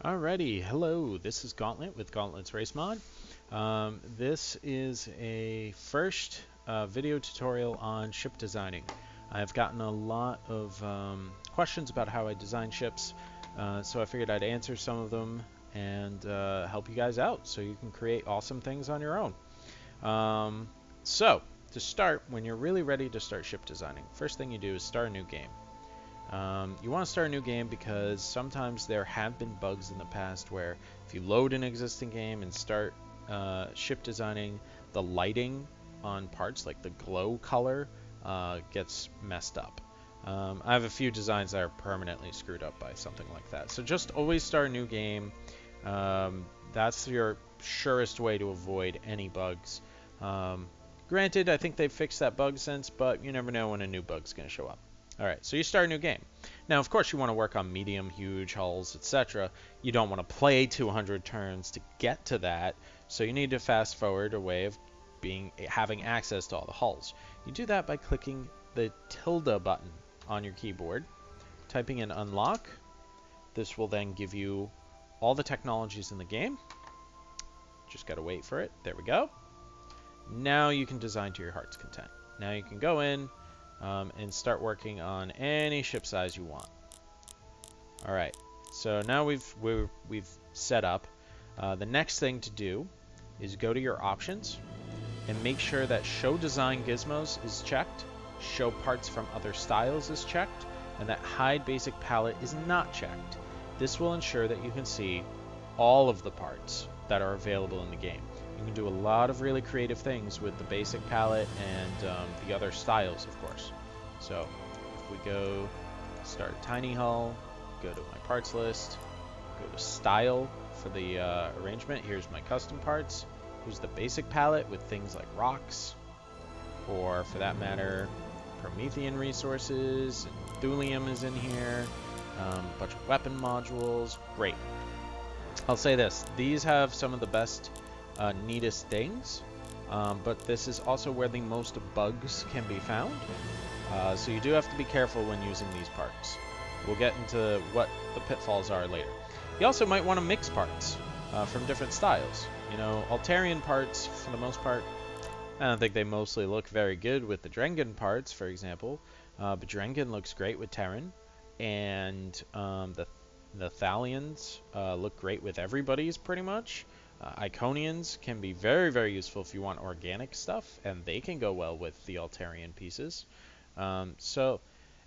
Alrighty, hello, this is Gauntlet with Gauntlet's Race Mod. This is a first video tutorial on ship designing. I've gotten a lot of questions about how I design ships, so I figured I'd answer some of them and help you guys out so you can create awesome things on your own. So, to start, when you're really ready to start ship designing, first thing you do is start a new game. You want to start a new game because sometimes there have been bugs in the past where if you load an existing game and start ship designing, the lighting on parts, like the glow color, gets messed up. I have a few designs that are permanently screwed up by something like that. So just always start a new game. That's your surest way to avoid any bugs. Granted, I think they've fixed that bug since, but you never know when a new bug's going to show up. Alright, so you start a new game. Now, of course, you want to work on medium, huge hulls, etc. You don't want to play 200 turns to get to that, so you need to fast forward a way of having access to all the hulls. You do that by clicking the tilde button on your keyboard, typing in unlock. This will then give you all the technologies in the game. Just got to wait for it. There we go. Now you can design to your heart's content. Now you can go in and start working on any ship size you want. All right, so now we've set up. The next thing to do is go to your options and make sure that Show Design Gizmos is checked, Show Parts from Other Styles is checked, and that Hide Basic Palette is not checked. This will ensure that you can see all of the parts that are available in the game. You can do a lot of really creative things with the basic palette and the other styles, of course. So if we go start a tiny hull, go to my parts list, go to style for the arrangement. Here's my custom parts. Here's the basic palette with things like rocks, or for that matter, Promethean resources. And Thulium is in here. A bunch of weapon modules. Great. I'll say this: these have some of the best neatest things, but this is also where the most bugs can be found, so you do have to be careful when using these parts. We'll get into what the pitfalls are later. You also might want to mix parts from different styles. You know, Altarian parts, for the most part, I don't think they mostly look very good with the Drengen parts, for example, but Drengen looks great with Terran, and the Thalians look great with everybody's pretty much. Iconians can be very, very useful if you want organic stuff, and they can go well with the Altarian pieces. So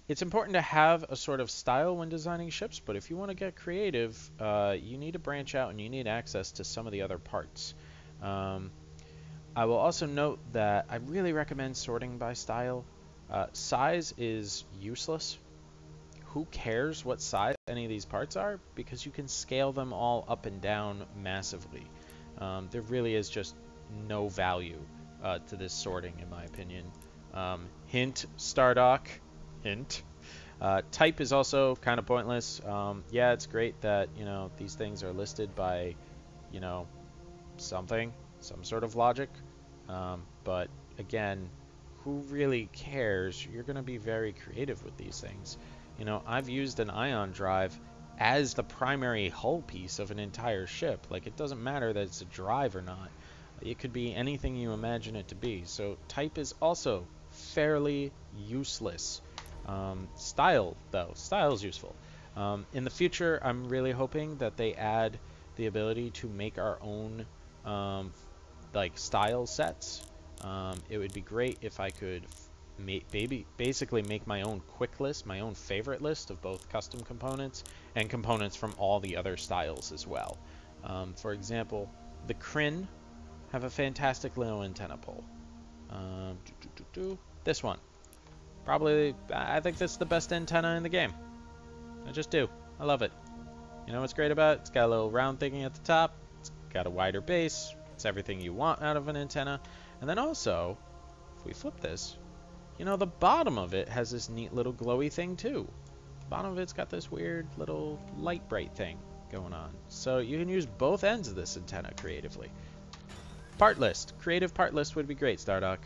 it's important to have a sort of style when designing ships, but if you want to get creative, you need to branch out and you need access to some of the other parts. I will also note that I really recommend sorting by style. Size is useless. Who cares what size any of these parts are? Because you can scale them all up and down massively. There really is just no value to this sorting, in my opinion. Hint, Stardock. Hint. Type is also kind of pointless. Yeah, it's great that, you know, these things are listed by, you know, some sort of logic. But again, who really cares? You're going to be very creative with these things. You know, I've used an ion drive as the primary hull piece of an entire ship. Like, it doesn't matter that it's a drive or not. It could be anything you imagine it to be. So type is also fairly useless. Style, though. Style is useful. In the future, I'm really hoping that they add the ability to make our own like style sets. It would be great if I could basically make my own quick list, my own favorite list of both custom components and components from all the other styles as well. For example, the Kryn have a fantastic little antenna pole. This one. Probably, I think this is the best antenna in the game. I just do. I love it. You know what's great about it? It's got a little round thingy at the top. It's got a wider base. It's everything you want out of an antenna. And then also, if we flip this, you know, the bottom of it has this neat little glowy thing too. The bottom of it's got this weird little light bright thing going on. So you can use both ends of this antenna creatively. Part list. Creative part list would be great, Stardock.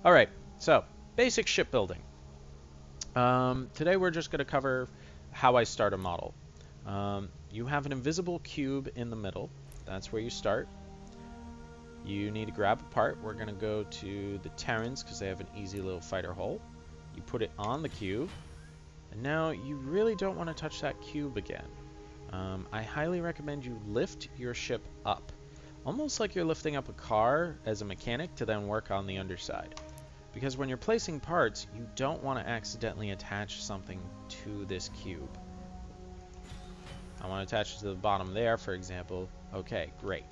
Alright, so basic shipbuilding. Today we're just going to cover how I start a model. You have an invisible cube in the middle. That's where you start. You need to grab a part. We're going to go to the Terrans because they have an easy little fighter hull. You put it on the cube. And now you really don't want to touch that cube again. I highly recommend you lift your ship up. Almost like you're lifting up a car as a mechanic to then work on the underside. Because when you're placing parts, you don't want to accidentally attach something to this cube. I want to attach it to the bottom there, for example. Okay, great.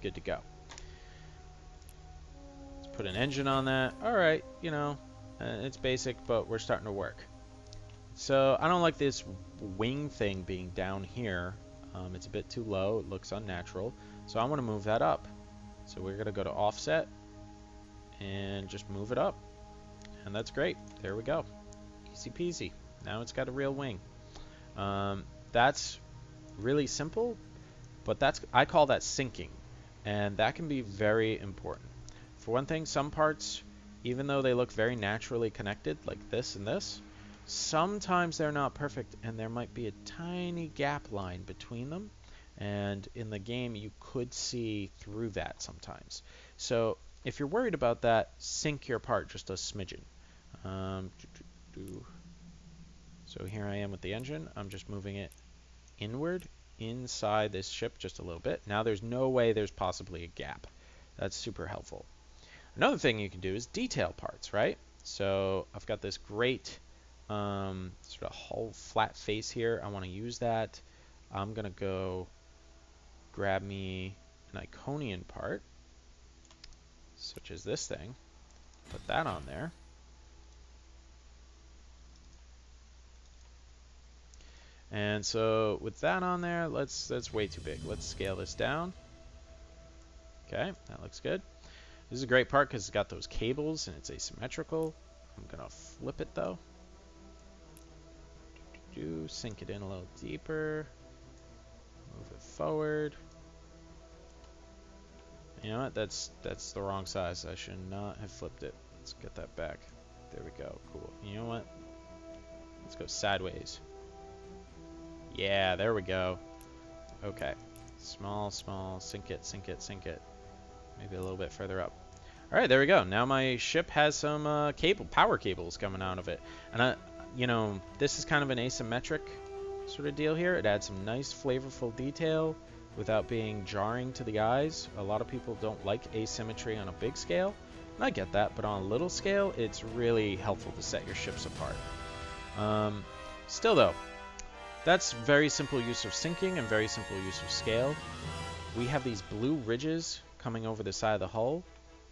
Good to go. Let's put an engine on that. Alright, you know, it's basic, but we're starting to work. So I don't like this wing thing being down here. It's a bit too low. It looks unnatural. So I want to move that up. So we're going to go to offset and just move it up. And that's great. There we go. Easy peasy. Now it's got a real wing. That's really simple, but I call that syncing. And that can be very important. For one thing, some parts, even though they look very naturally connected, like this and this, sometimes they're not perfect, and there might be a tiny gap line between them, and in the game you could see through that sometimes. So if you're worried about that, sync your part just a smidgen. So here I am with the engine. I'm just moving it inward inside this ship just a little bit. Now there's no way there's possibly a gap. That's super helpful. Another thing you can do is detail parts, right? So I've got this great sort of hull flat face here. I want to use that. I'm going to go grab me an Iconian part, such as this thing. Put that on there. And so with that on there, that's way too big. Let's scale this down. Okay, that looks good. This is a great part because it's got those cables and it's asymmetrical. I'm going to flip it though. Sink it in a little deeper. Move it forward. You know what? That's the wrong size. I should not have flipped it. Let's get that back. There we go. Cool. You know what? Let's go sideways. Yeah, there we go. Okay. Small, small. Sink it, sink it, sink it. Maybe a little bit further up. Alright, there we go. Now my ship has some power cables coming out of it. And you know, this is kind of an asymmetric sort of deal here. It adds some nice flavorful detail without being jarring to the eyes. A lot of people don't like asymmetry on a big scale, and I get that, but on a little scale, it's really helpful to set your ships apart. Still though, that's very simple use of syncing and very simple use of scale. We have these blue ridges coming over the side of the hull.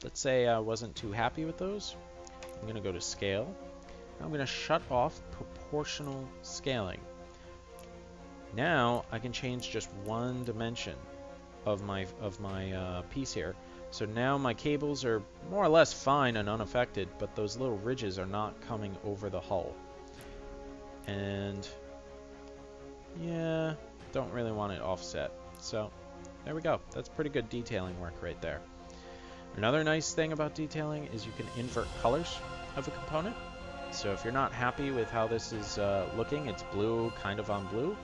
Let's say I wasn't too happy with those. I'm going to go to scale. I'm going to shut off proportional scaling. Now I can change just one dimension of my piece here. So now my cables are more or less fine and unaffected, but those little ridges are not coming over the hull. And yeah, don't really want it offset. So there we go. That's pretty good detailing work right there. Another nice thing about detailing is you can invert colors of a component. So if you're not happy with how this is looking, it's blue kind of on blue,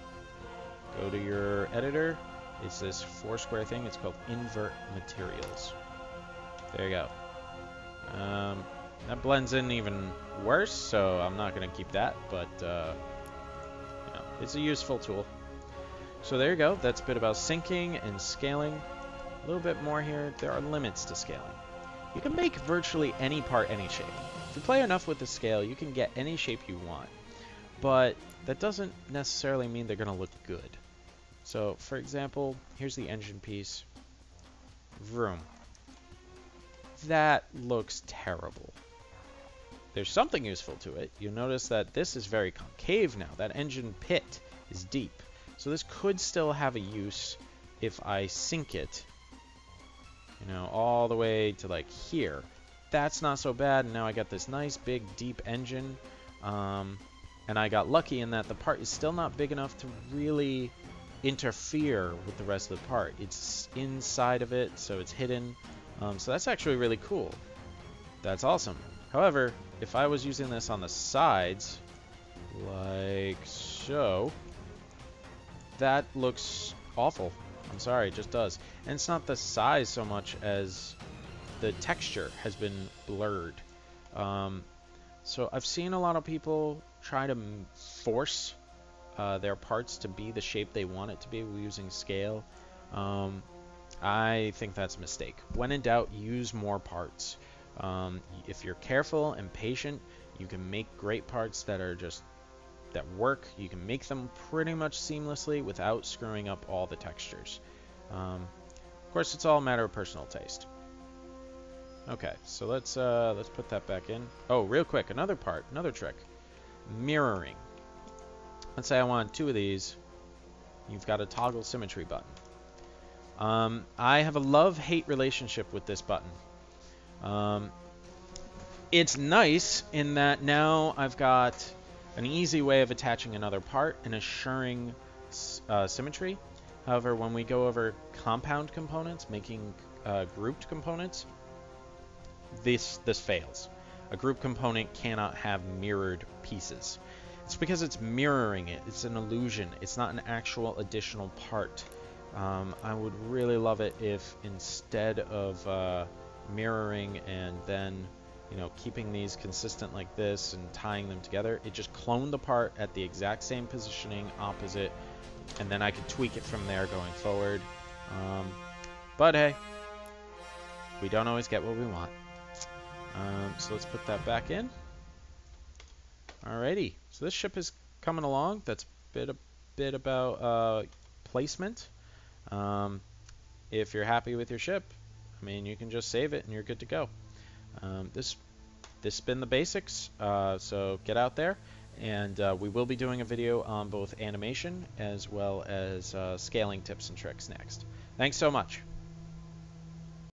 go to your editor. It's this 4-square thing. It's called Invert Materials. There you go. That blends in even worse, so I'm not going to keep that, but you know, it's a useful tool. So there you go. That's a bit about syncing and scaling. A little bit more here. There are limits to scaling. You can make virtually any part any shape. If you play enough with the scale, you can get any shape you want. But that doesn't necessarily mean they're going to look good. So, for example, here's the engine piece. Vroom. That looks terrible. There's something useful to it. You'll notice that this is very concave now. That engine pit is deep. So this could still have a use if I sink it, you know, all the way to like here. That's not so bad. And now I got this nice big deep engine. And I got lucky in that the part is still not big enough to really interfere with the rest of the part. It's inside of it, so it's hidden. So that's actually really cool. That's awesome. However, if I was using this on the sides, like so, that looks awful. I'm sorry, it just does. And it's not the size so much as the texture has been blurred. So I've seen a lot of people try to force their parts to be the shape they want it to be using scale. I think that's a mistake. When in doubt, use more parts. If you're careful and patient, you can make great parts that are just that work. You can make them pretty much seamlessly without screwing up all the textures. Of course, it's all a matter of personal taste. Okay, so let's put that back in. Oh, real quick, another trick. Mirroring. Let's say I want 2 of these. You've got a toggle symmetry button. I have a love-hate relationship with this button. It's nice in that now I've got an easy way of attaching another part and assuring symmetry. However, when we go over compound components, making grouped components, this fails. A group component cannot have mirrored pieces. It's because it's mirroring it. It's an illusion. It's not an actual additional part. I would really love it if instead of mirroring and then keeping these consistent like this and tying them together, it just cloned the part at the exact same positioning, opposite, and then I could tweak it from there going forward. But hey, we don't always get what we want. So let's put that back in. Alrighty, so this ship is coming along. That's a bit about placement. If you're happy with your ship, I mean, you can just save it and you're good to go. This has been the basics, so get out there, and we will be doing a video on both animation as well as scaling tips and tricks next. Thanks so much.